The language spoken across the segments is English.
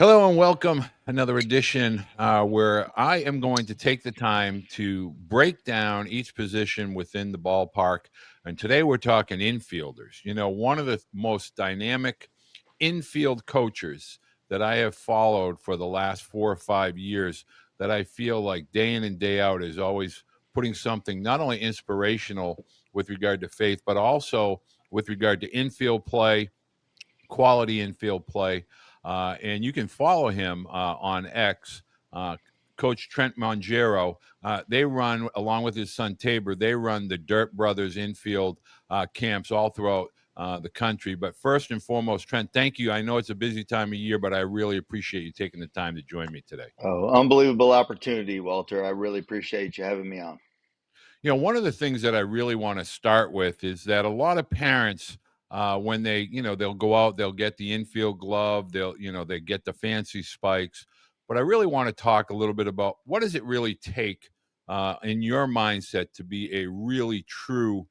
Hello and welcome. Another edition where I am going to take the time to break down each position within the ballpark. And today we're talking infielders. You know, one of the most dynamic infield coaches that I have followed for the last 4 or 5 years, that I feel like day in and day out is always putting something not only inspirational with regard to faith, but also with regard to infield play, quality infield play. And you can follow him on X, uh, Coach Trent Mongero. They run, along with his son Tabor, they run the Dirt Brothers Infield Camps all throughout the country. But first and foremost, Trent, thank you. I know it's a busy time of year, but I really appreciate you taking the time to join me today. Oh, unbelievable opportunity, Walter. I really appreciate you having me on. You know, one of the things that I really want to start with is that a lot of parents, when they, they'll go out, they'll get the infield glove, they get the fancy spikes. But I really want to talk a little bit about what does it really take in your mindset to be a really true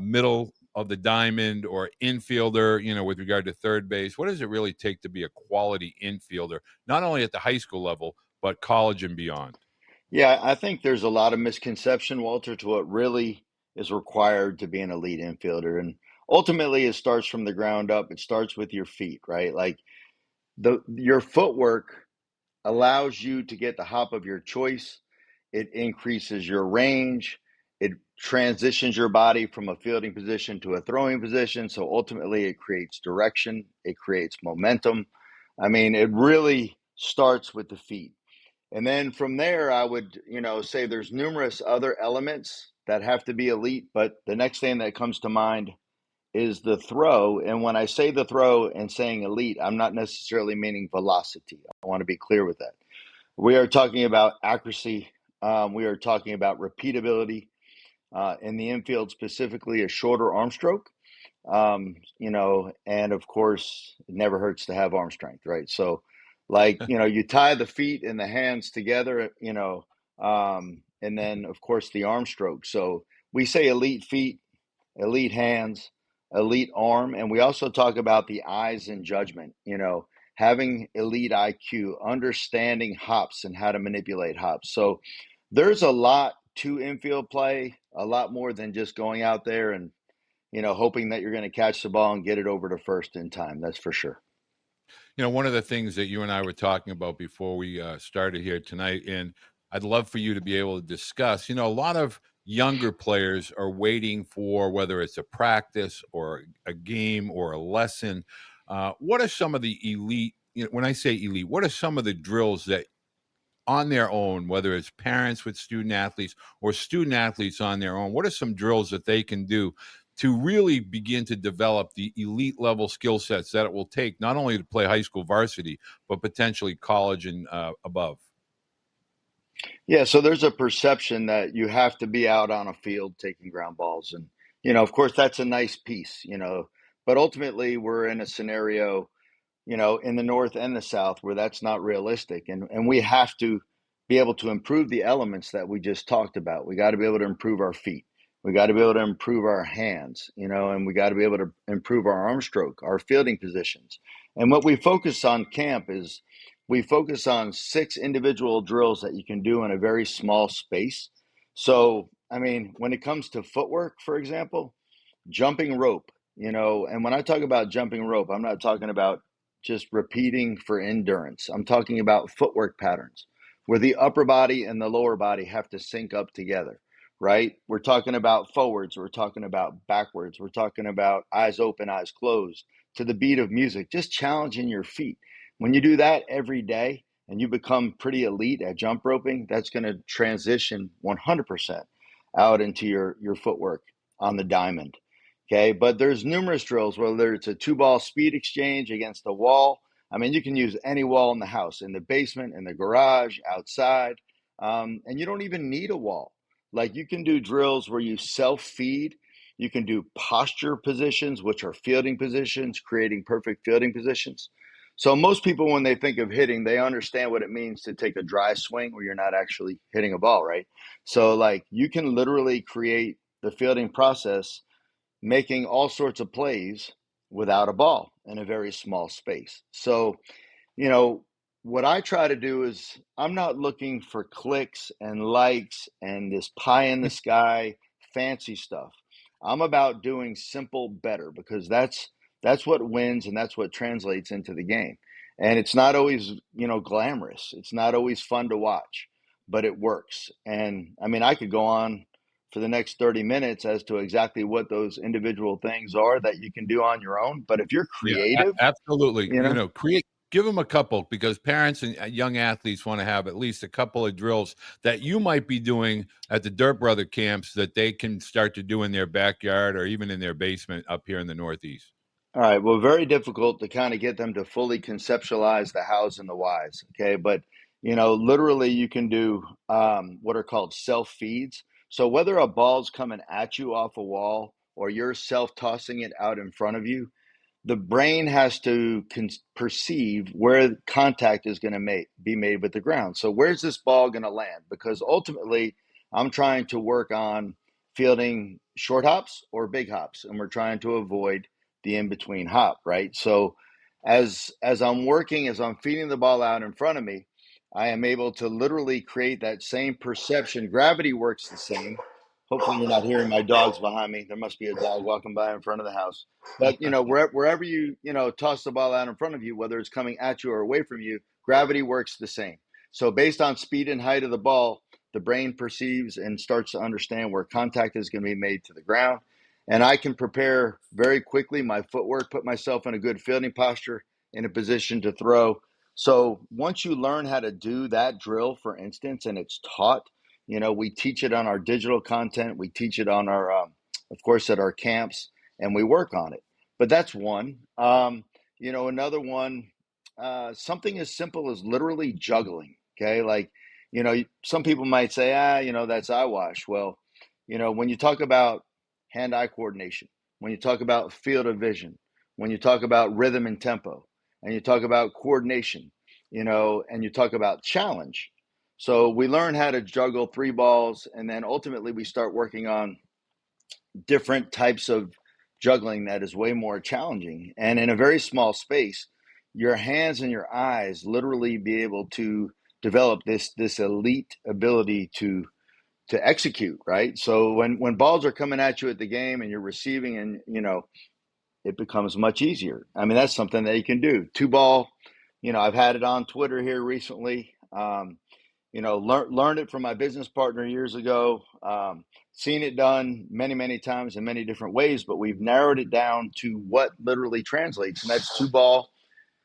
middle of the diamond or infielder, with regard to third base. What does it really take to be a quality infielder, not only at the high school level, but college and beyond? Yeah, I think there's a lot of misconception, Walter, to what really is required to be an elite infielder. And ultimately, it starts from the ground up. It starts with your feet, right? Like your footwork allows you to get the hop of your choice. It increases your range. It transitions your body from a fielding position to a throwing position. So ultimately, it creates direction. It creates momentum. I mean, it really starts with the feet. And then from there, I would, say there's numerous other elements that have to be elite. But the next thing that comes to mind is the throw. And when I say the throw and saying elite, I'm not necessarily meaning velocity. I want to be clear with that. We are talking about accuracy. We are talking about repeatability in the infield, specifically a shorter arm stroke. And of course, it never hurts to have arm strength, right? So, like, you tie the feet and the hands together, and then, of course, the arm stroke. So, we say elite feet, elite hands, elite arm, and we also talk about the eyes and judgment, having elite IQ, understanding hops and how to manipulate hops. So, there's a lot to infield play, a lot more than just going out there and hoping that you're going to catch the ball and get it over to first in time. That's for sure. One of the things that you and I were talking about before we started here tonight, and I'd love for you to be able to discuss, a lot of younger players are waiting for whether it's a practice or a game or a lesson. What are some of the elite, when I say elite, what are some of the drills that on their own, whether it's parents with student athletes or student athletes on their own, what are some drills that they can do to really begin to develop the elite level skill sets that it will take not only to play high school varsity, but potentially college and above? Yeah, so there's a perception that you have to be out on a field taking ground balls. And, of course, that's a nice piece, but ultimately we're in a scenario, in the North and the South where that's not realistic. And we have to be able to improve the elements that we just talked about. We got to be able to improve our feet. We got to be able to improve our hands, and we got to be able to improve our arm stroke, our fielding positions. And what we focus on camp is we focus on 6 individual drills that you can do in a very small space. So, I mean, when it comes to footwork, for example, jumping rope, and when I talk about jumping rope, I'm not talking about just repeating for endurance. I'm talking about footwork patterns where the upper body and the lower body have to sync up together, right? We're talking about forwards, we're talking about backwards, we're talking about eyes open, eyes closed to the beat of music, just challenging your feet. When you do that every day and you become pretty elite at jump roping, that's going to transition 100% out into your footwork on the diamond. Okay, but there's numerous drills, whether it's a 2-ball speed exchange against a wall. I mean, you can use any wall in the house, in the basement, in the garage, outside, and you don't even need a wall. Like you can do drills where you self-feed. You can do posture positions, which are fielding positions, creating perfect fielding positions. So most people, when they think of hitting, they understand what it means to take a dry swing where you're not actually hitting a ball, right? So like you can literally create the fielding process making all sorts of plays without a ball in a very small space. So, you know, what I try to do is I'm not looking for clicks and likes and this pie in the sky fancy stuff. I'm about doing simple better because that's what wins and that's what translates into the game. And it's not always, glamorous. It's not always fun to watch, but it works. And I mean, I could go on for the next 30 minutes as to exactly what those individual things are that you can do on your own, but if you're Yeah, creative, absolutely. you know, Give them a couple because parents and young athletes want to have at least a couple of drills that you might be doing at the Dirt Brother camps that they can start to do in their backyard or even in their basement up here in the Northeast. all right. Well, very difficult to kind of get them to fully conceptualize the hows and the whys. Okay. But, literally you can do what are called self feeds. So whether a ball's coming at you off a wall or you're self tossing it out in front of you, the brain has to perceive where contact is going to be made with the ground. So where's this ball going to land? Because ultimately, I'm trying to work on fielding short hops or big hops, and we're trying to avoid the in between hop, right? So as I'm feeding the ball out in front of me, I am able to literally create that same perception. Gravity works the same. Hopefully, you're not hearing my dogs behind me. There must be a dog walking by in front of the house. But wherever you toss the ball out in front of you, whether it's coming at you or away from you, gravity works the same. So based on speed and height of the ball, the brain perceives and starts to understand where contact is going to be made to the ground. And I can prepare very quickly my footwork, put myself in a good fielding posture, in a position to throw. So once you learn how to do that drill, for instance, and it's taught, we teach it on our digital content. We teach it on our, of course, at our camps, and we work on it. But that's one. Another one, something as simple as literally juggling. Okay, like some people might say, that's eyewash. Well, when you talk about hand-eye coordination, when you talk about field of vision, when you talk about rhythm and tempo, and you talk about coordination, and you talk about challenge. So we learn how to juggle three balls, and then ultimately we start working on different types of juggling that is way more challenging. And in a very small space, your hands and your eyes literally be able to develop this elite ability to execute, right? So when balls are coming at you at the game and you're receiving, and it becomes much easier. I mean, that's something that you can do. Two ball, I've had it on Twitter here recently. Learned it from my business partner years ago. Seen it done many, many times in many different ways, but we've narrowed it down to what literally translates, and that's two ball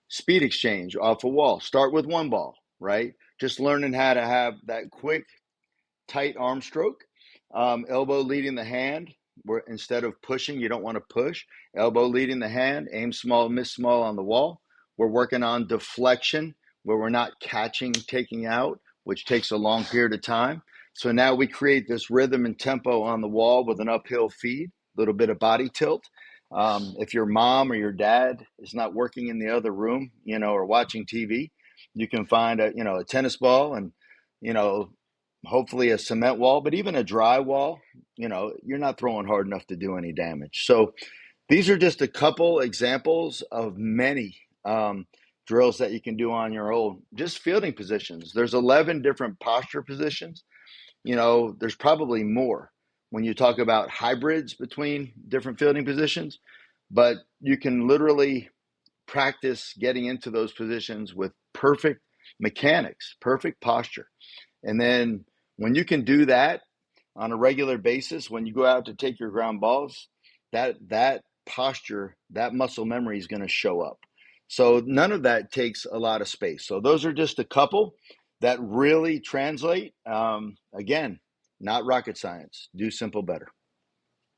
speed exchange off a wall. Start with one ball, right? Just learning how to have that quick, tight arm stroke, elbow leading the hand. Where instead of pushing, you don't want to push. Elbow leading the hand, aim small, miss small on the wall. We're working on deflection, where we're not catching, taking out, which takes a long period of time. So now we create this rhythm and tempo on the wall with an uphill feed, a little bit of body tilt. If your mom or your dad is not working in the other room, or watching TV, you can find a tennis ball and, you know, hopefully a cement wall, but even a dry wall, you're not throwing hard enough to do any damage. So these are just a couple examples of many drills that you can do on your own. Just fielding positions. There's 11 different posture positions. There's probably more when you talk about hybrids between different fielding positions, but you can literally practice getting into those positions with perfect mechanics, perfect posture. And then when you can do that on a regular basis, when you go out to take your ground balls, that posture, that muscle memory is going to show up. So none of that takes a lot of space. So those are just a couple that really translate. Again, not rocket science. Do simple better.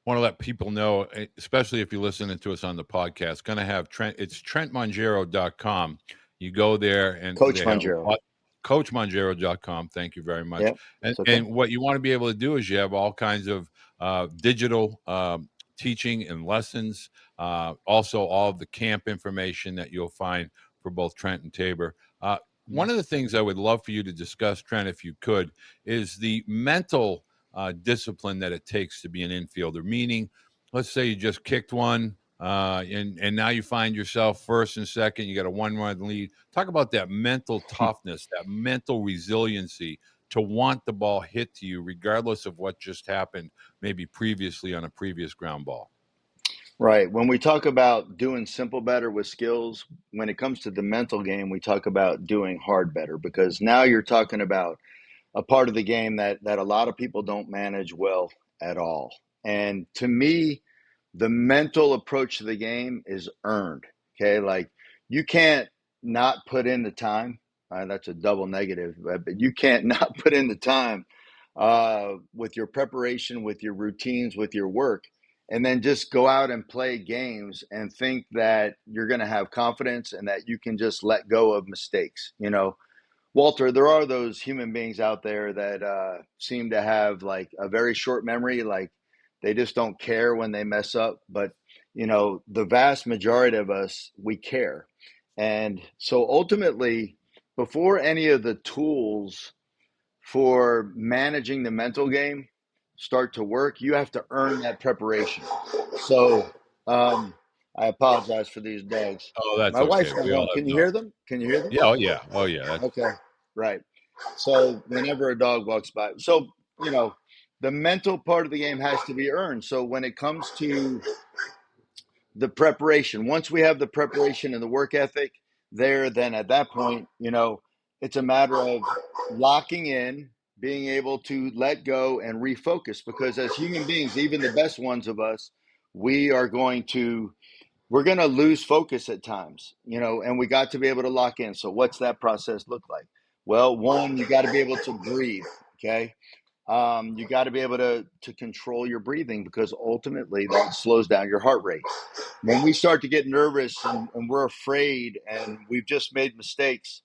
Want to let people know, especially if you're listening to us on the podcast, going to have Trent. It's TrentMongero.com. You go there and Coach they have Mongero. CoachMongero.com. Thank you very much. Yep. And, It's okay. and what you want to be able to do is you have all kinds of digital teaching and lessons. Also, all of the camp information that you'll find for both Trent and Tabor. One of the things I would love for you to discuss, Trent, if you could, is the mental discipline that it takes to be an infielder. Meaning, let's say you just kicked one, and now you find yourself first and second. You got a 1-run lead. Talk about that mental toughness, that mental resiliency to want the ball hit to you, regardless of what just happened, maybe previously on a previous ground ball. Right. When we talk about doing simple better with skills, when it comes to the mental game, we talk about doing hard better, because now you're talking about a part of the game that a lot of people don't manage well at all. And to me, the mental approach to the game is earned. Okay, like you can't not put in the time. That's a double negative, but you can't not put in the time with your preparation, with your routines, with your work, and then just go out and play games and think that you're going to have confidence and that you can just let go of mistakes. Walter, there are those human beings out there that seem to have like a very short memory, like they just don't care when they mess up. But, the vast majority of us, we care. And so ultimately, before any of the tools for managing the mental game start to work, you have to earn that preparation. So I apologize for these dogs. Oh, that's My wife's okay. not We all home. have Can you dogs. hear them? Can you hear them? Yeah, oh yeah, oh yeah. Okay, right. So whenever a dog walks by, so the mental part of the game has to be earned. So when it comes to the preparation, once we have the preparation and the work ethic there, then at that point, it's a matter of locking in, being able to let go and refocus. Because as human beings, even the best ones of us, we are going to we're going to lose focus at times, and we got to be able to lock in. So what's that process look like? Well, one, you got to be able to breathe. Okay. You got to be able to control your breathing, because ultimately that slows down your heart rate. When we start to get nervous and we're afraid and we've just made mistakes,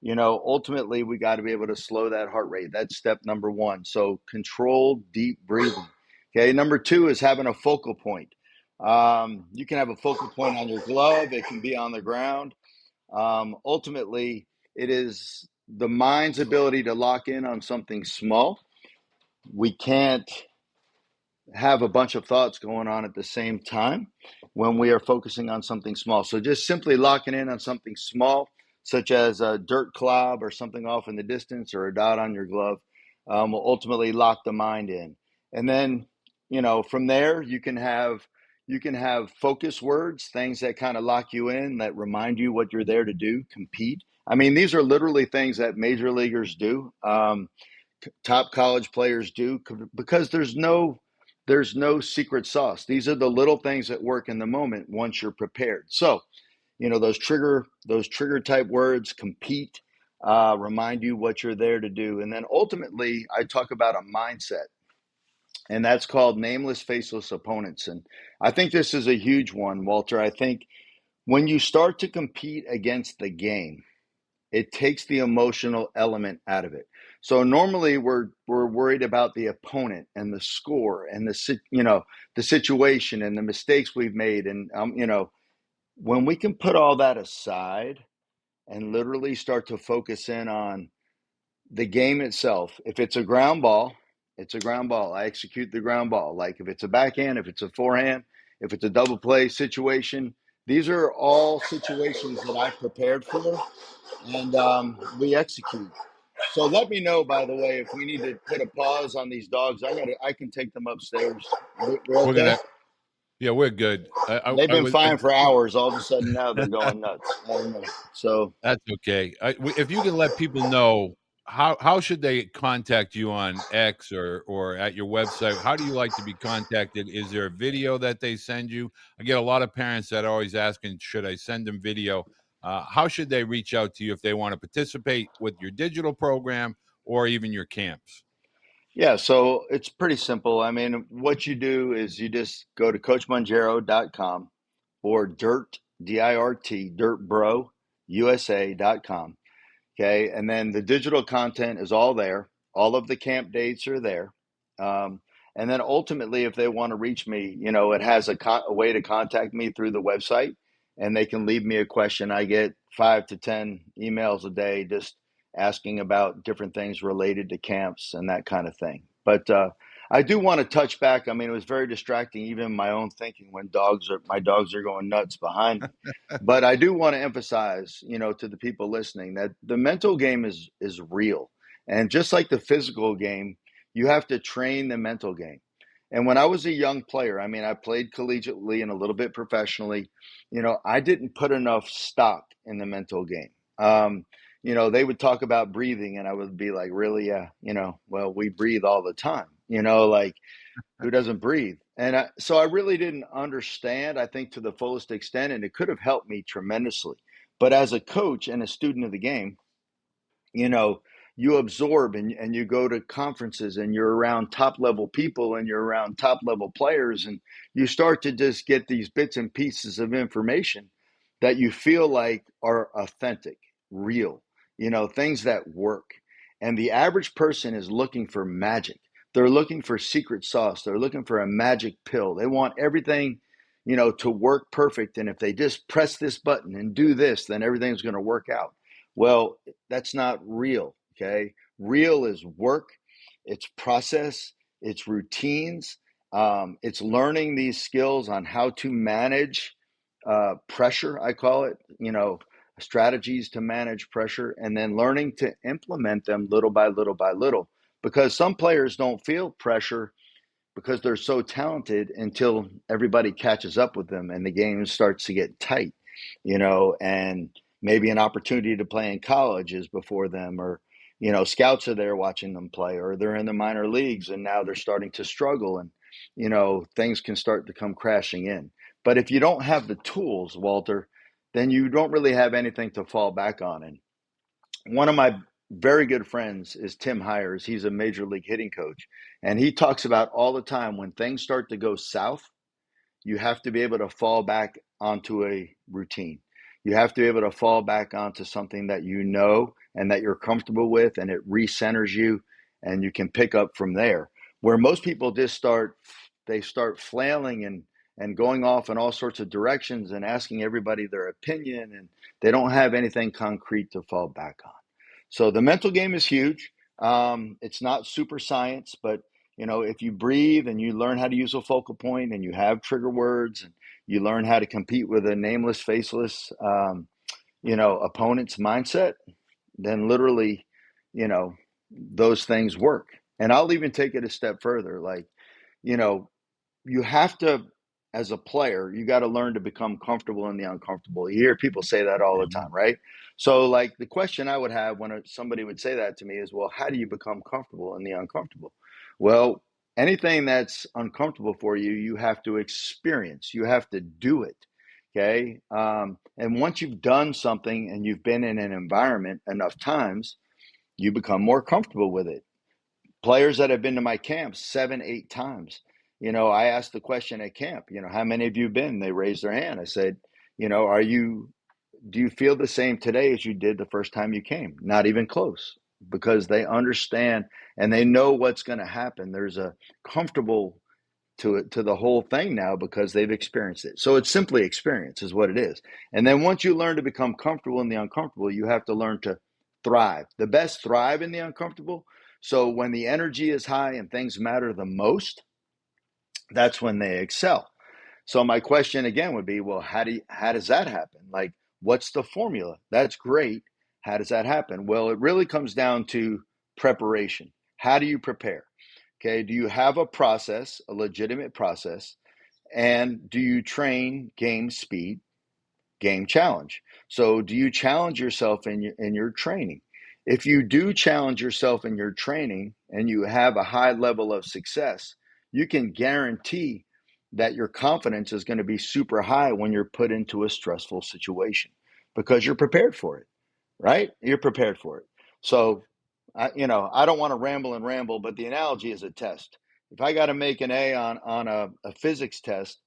ultimately we got to be able to slow that heart rate. That's step number one. So control deep breathing. Okay. Number two is having a focal point. You can have a focal point on your glove. It can be on the ground. Ultimately, it is the mind's ability to lock in on something small. We can't have a bunch of thoughts going on at the same time when we are focusing on something small. So just simply locking in on something small, such as a dirt cloud or something off in the distance or a dot on your glove, will ultimately lock the mind in. And then, from there you can have focus words, things that kind of lock you in, that remind you what you're there to do, compete. I mean, these are literally things that major leaguers do. Top college players do, because there's no secret sauce. These are the little things that work in the moment once you're prepared. So, those trigger type words, compete, remind you what you're there to do. And then ultimately, I talk about a mindset, and that's called nameless, faceless opponents. And I think this is a huge one, Walter. I think when you start to compete against the game, it takes the emotional element out of it. So normally we're worried about the opponent and the score and the situation and the mistakes we've made, and when we can put all that aside and literally start to focus in on the game itself. If it's a ground ball, it's a ground ball. I execute the ground ball. Like if it's a backhand, if it's a forehand, if it's a double play situation, these are all situations that I prepared for, and we execute. So let me know, by the way, if we need to put a pause on these dogs. I can take them upstairs. We're We're okay. gonna, yeah, we're good. They've I been was. fine for hours. All of a sudden now they're going nuts. I don't know. So That's okay. If you can let people know, how should they contact you on X or at your website? How do you like to be contacted? Is there a video that they send you? I get a lot of parents that are always asking, should I send them video? How should they reach out to you if they want to participate with your digital program or even your camps? yeah, so it's pretty simple. I mean, what you do is you just go to coachmongero.com or DIRT, dirtbrousa.com. Okay. And then the digital content is all there. All of the camp dates are there. Um, and then ultimately, if they want to reach me, it has a way to contact me through the website, and they can leave me a question. I get 5 to 10 emails a day just asking about different things related to camps and that kind of thing. But I do want to touch back. I mean, it was very distracting, even my own thinking when my dogs are going nuts behind me. But I do want to emphasize, to the people listening that the mental game is real. And just like the physical game, you have to train the mental game. And when I was a young player, I mean, I played collegiately and a little bit professionally, I didn't put enough stock in the mental game. They would talk about breathing, and I would be like, really? Yeah, well, we breathe all the time, like who doesn't breathe? And so I really didn't understand, I think, to the fullest extent, and it could have helped me tremendously. But as a coach and a student of the game, you know, you absorb and you go to conferences and you're around top level people and you're around top level players and you start to just get these bits and pieces of information that you feel like are authentic, real, things that work. And the average person is looking for magic. They're looking for secret sauce. They're looking for a magic pill. They want everything, to work perfect. And if they just press this button and do this, then everything's going to work out. Well, that's not real. Okay. Real is work, it's process, it's routines, it's learning these skills on how to manage pressure, I call it, strategies to manage pressure, and then learning to implement them little by little by little. Because some players don't feel pressure because they're so talented until everybody catches up with them and the game starts to get tight, and maybe an opportunity to play in college is before them, or, scouts are there watching them play, or they're in the minor leagues and now they're starting to struggle and, things can start to come crashing in. But if you don't have the tools, Walter, then you don't really have anything to fall back on. And one of my very good friends is Tim Hires. He's a major league hitting coach. And he talks about all the time when things start to go south, you have to be able to fall back onto a routine. You have to be able to fall back onto something that you know and that you're comfortable with, and it recenters you, and you can pick up from there. Where most people they start flailing and going off in all sorts of directions and asking everybody their opinion, and they don't have anything concrete to fall back on. So the mental game is huge. It's not super science, but if you breathe and you learn how to use a focal point and you have trigger words and you learn how to compete with a nameless, faceless, opponent's mindset, then literally, you know, those things work. And I'll even take it a step further. Like, you know, you have to, as a player, you got to learn to become comfortable in the uncomfortable. You hear people say that all the Mhm. time, right? So, like, the question I would have when somebody would say that to me is, well, how do you become comfortable in the uncomfortable? Well, anything that's uncomfortable for you, you have to experience, you have to do it. Okay. And once you've done something and you've been in an environment enough times, you become more comfortable with it. Players that have been to my camp 7, 8 times, I asked the question at camp, how many of you been? They raised their hand. I said, do you feel the same today as you did the first time you came? Not even close, because they understand and they know what's going to happen. There's a comfortable to it, to the whole thing now, because they've experienced it. So it's simply experience is what it is. And then once you learn to become comfortable in the uncomfortable, you have to learn to thrive. The best thrive in the uncomfortable. So when the energy is high and things matter the most, that's when they excel. So my question again would be, well, how does that happen? Like, what's the formula? That's great. How does that happen? Well, it really comes down to preparation. How do you prepare? Okay, do you have a process, a legitimate process? And do you train game speed, game challenge? So do you challenge yourself in your training? If you do challenge yourself in your training and you have a high level of success, you can guarantee that your confidence is going to be super high when you're put into a stressful situation, because you're prepared for it, right? You're prepared for it. So, I don't want to ramble and ramble, but the analogy is a test. If I got to make an A on a physics test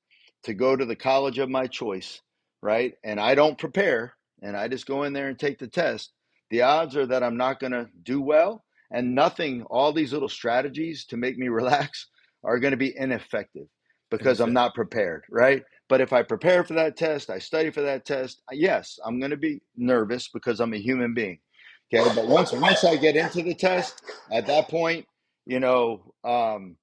to go to the college of my choice, right? And I don't prepare and I just go in there and take the test, the odds are that I'm not going to do well, and nothing, all these little strategies to make me relax are going to be ineffective because I'm not prepared, right? But if I prepare for that test, I study for that test, yes, I'm going to be nervous because I'm a human being. Okay, but once I get into the test, at that point, you know, um,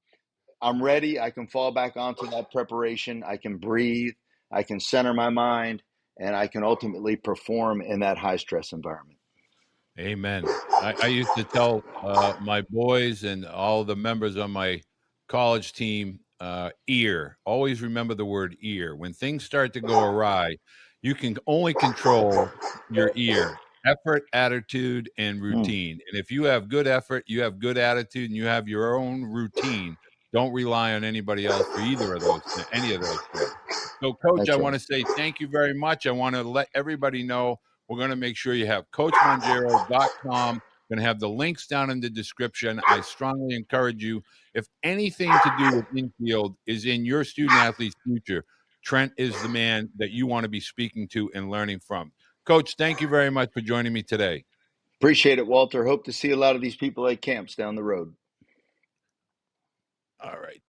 I'm ready. I can fall back onto that preparation. I can breathe. I can center my mind, and I can ultimately perform in that high stress environment. Amen. I used to tell my boys and all the members on my college team, ear. Always remember the word ear. When things start to go awry, you can only control your ear. Effort, attitude, and Mm, routine. And if you have good effort, you have good attitude, and you have your own routine, don't rely on anybody else for either of those, any of those things. So, Coach, I that's want right. to say thank you very much. I want to let everybody know we're going to make sure you have coachmongero.com. Going to have the links down in the description. I strongly encourage you, if anything to do with infield is in your student athlete's future, Trent is the man that you want to be speaking to and learning from. Coach, thank you very much for joining me today. Appreciate it, Walter. Hope to see a lot of these people at camps down the road. All right.